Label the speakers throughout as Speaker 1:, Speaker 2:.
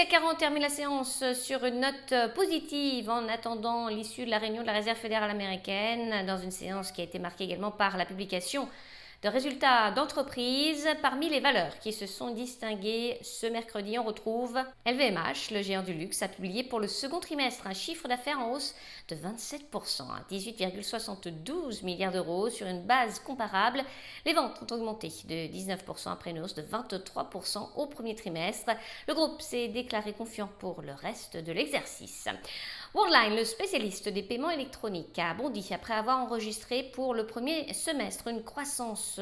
Speaker 1: CAC 40 termine la séance sur une note positive en attendant l'issue de la réunion de la Réserve fédérale américaine, dans une séance qui a été marquée également par la publication de résultats d'entreprise. Parmi les valeurs qui se sont distinguées ce mercredi, on retrouve LVMH, le géant du luxe, a publié pour le second trimestre un chiffre d'affaires en hausse de 27%, à 18,72 milliards d'euros sur une base comparable. Les ventes ont augmenté de 19% après une hausse de 23% au premier trimestre. Le groupe s'est déclaré confiant pour le reste de l'exercice. Worldline, le spécialiste des paiements électroniques, a bondi après avoir enregistré pour le premier semestre une croissance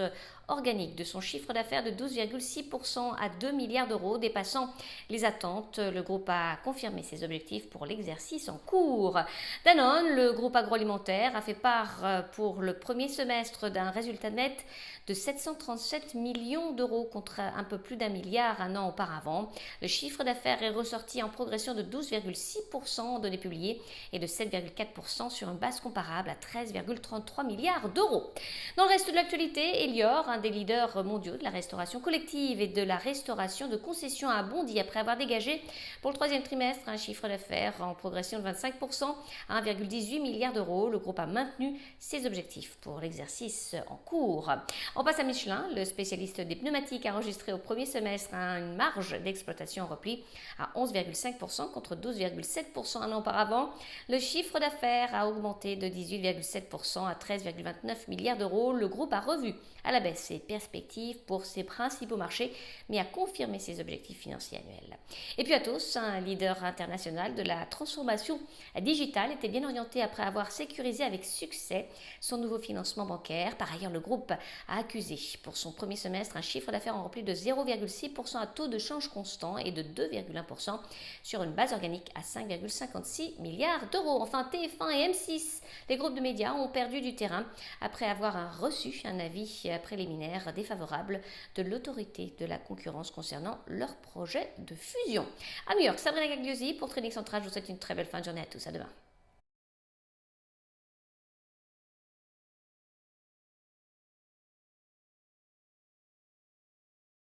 Speaker 1: organique de son chiffre d'affaires de 12,6% à 2 milliards d'euros, dépassant les attentes. Le groupe a confirmé ses objectifs pour l'exercice en cours. Danone, le groupe agroalimentaire, a fait part pour le premier semestre d'un résultat net de 737 millions d'euros contre un peu plus d'1 milliard un an auparavant. Le chiffre d'affaires est ressorti en progression de 12,6% données publiées et de 7,4% sur une base comparable à 13,33 milliards d'euros. Dans le reste de l'actualité, Elior, un des leaders mondiaux de la restauration collective et de la restauration de concessions, a bondi après avoir dégagé pour le troisième trimestre un chiffre d'affaires en progression de 25% à 1,18 milliard d'euros. Le groupe a maintenu ses objectifs pour l'exercice en cours. On passe à Michelin, le spécialiste des pneumatiques, a enregistré au premier semestre une marge d'exploitation en repli à 11,5% contre 12,7% un an auparavant. Le chiffre d'affaires a augmenté de 18,7% à 13,29 milliards d'euros. Le groupe a revu à la baisse ses perspectives pour ses principaux marchés, mais a confirmé ses objectifs financiers annuels. Et puis Atos, un leader international de la transformation digitale, était bien orienté après avoir sécurisé avec succès son nouveau financement bancaire. Par ailleurs, le groupe a accusé pour son premier semestre un chiffre d'affaires en repli de 0,6% à taux de change constant et de 2,1% sur une base organique à 5,56 milliards d'euros. Enfin, TF1 et M6, les groupes de médias, ont perdu du terrain après avoir reçu un avis préliminaire défavorable de l'autorité de la concurrence concernant leur projet de fusion. À New York, Sabrina Gagliosi pour Trading Central. Je vous souhaite une très belle fin de journée à tous. À demain.